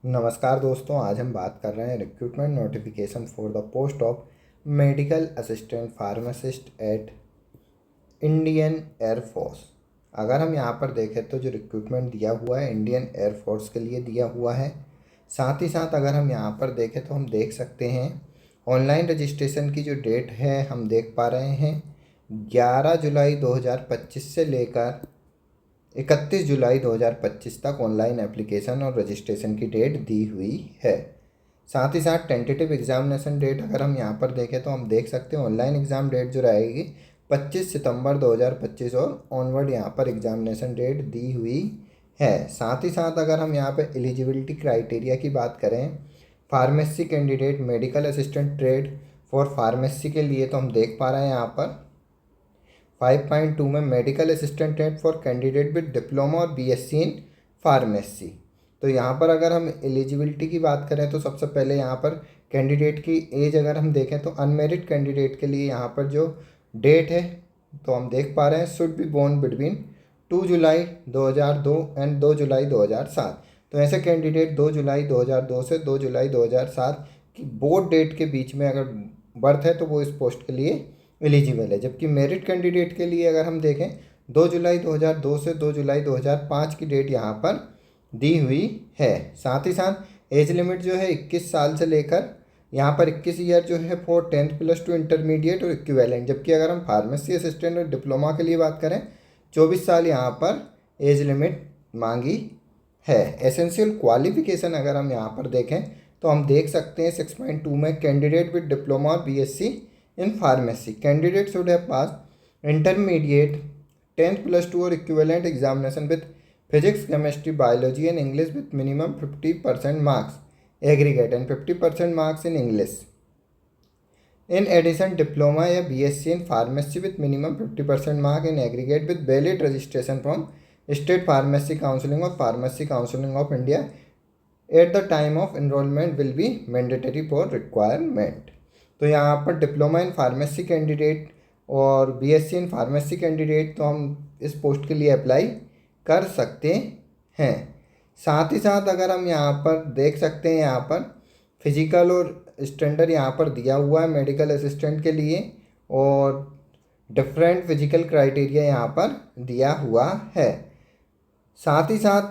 नमस्कार दोस्तों, आज हम बात कर रहे हैं recruitment notification for the post of medical assistant pharmacist at Indian air force. अगर हम यहाँ पर देखें तो जो रिक्रूटमेंट दिया हुआ है इंडियन एयरफोर्स के लिए दिया हुआ है। साथ ही साथ अगर हम यहाँ पर देखें तो हम देख सकते हैं ऑनलाइन रजिस्ट्रेशन की जो डेट है हम देख पा रहे हैं 11 जुलाई 2025 से लेकर 31 जुलाई 2025 तक ऑनलाइन एप्लीकेशन और रजिस्ट्रेशन की डेट दी हुई है। साथ ही साथ टेंटेटिव एग्जामिनेशन डेट अगर हम यहाँ पर देखें तो हम देख सकते हैं ऑनलाइन एग्ज़ाम डेट जो रहेगी 25 सितंबर 2025 और ऑनवर्ड यहाँ पर एग्जामिनेशन डेट दी हुई है। साथ ही साथ अगर हम यहाँ पर एलिजिबिलिटी क्राइटेरिया की बात करें pharmacy candidate medical assistant trade for pharmacy के लिए तो हम देख पा रहे हैं यहाँ पर 5.2 में medical assistant trade for candidate with diploma और बीएससी इन फार्मेसी। तो यहाँ पर अगर हम एलिजिबिलिटी की बात करें तो सबसे पहले यहाँ पर कैंडिडेट की एज अगर हम देखें तो अनमेरिड कैंडिडेट के लिए यहाँ पर जो डेट है तो हम देख पा रहे हैं should be born between 2 July 2002 and 2 July 2007। तो ऐसे कैंडिडेट 2 जुलाई 2002 से 2 जुलाई 2007 की बोर्ड डेट के बीच में अगर बर्थ है तो वो इस पोस्ट के लिए एलिजिबल है। जबकि मेरिट कैंडिडेट के लिए अगर हम देखें 2 जुलाई 2002 से 2 जुलाई 2005 की डेट यहाँ पर दी हुई है। साथ ही साथ एज लिमिट जो है 21 साल से लेकर यहाँ पर 21 ईयर जो है फॉर 10th+2 इंटरमीडिएट और इक्विवेलेंट। जबकि अगर हम फार्मेसी असिस्टेंट और डिप्लोमा के लिए बात करें 24 साल यहाँ पर एज लिमिट मांगी है। एसेंशियल क्वालिफिकेशन अगर हम यहाँ पर देखें तो हम देख सकते हैं 6.2 में कैंडिडेट विद डिप्लोमा और BSc in pharmacy candidate should have pass intermediate 10th+2 और equivalent examination with physics chemistry biology and English with minimum 50% marks aggregate and 50% marks in English. In addition diploma या BSc in pharmacy with minimum 50% mark in aggregate with valid registration from state pharmacy counselling और pharmacy counselling of India at the time of enrolment will be mandatory for requirement. तो यहाँ पर diploma in pharmacy candidate और BSc in pharmacy candidate तो हम इस post के लिए अप्लाई कर सकते हैं। साथ ही साथ अगर हम यहाँ पर देख सकते हैं यहाँ पर फिजिकल और स्टैंडर्ड यहाँ पर दिया हुआ है मेडिकल असिस्टेंट के लिए और डिफरेंट फिजिकल क्राइटेरिया यहाँ पर दिया हुआ है। साथ ही साथ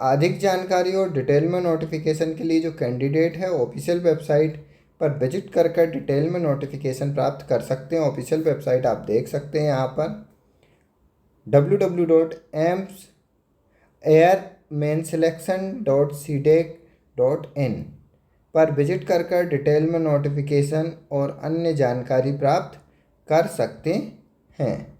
अधिक जानकारी और डिटेल में नोटिफिकेशन के लिए जो कैंडिडेट है ऑफिशियल वेबसाइट पर विजिट कर डिटेल में नोटिफिकेशन प्राप्त कर सकते हैं। ऑफिशियल वेबसाइट आप देख सकते हैं यहाँ पर www.airmainselection.cdec.in पर विजिट कर डिटेल में नोटिफिकेशन और अन्य जानकारी प्राप्त कर सकते हैं।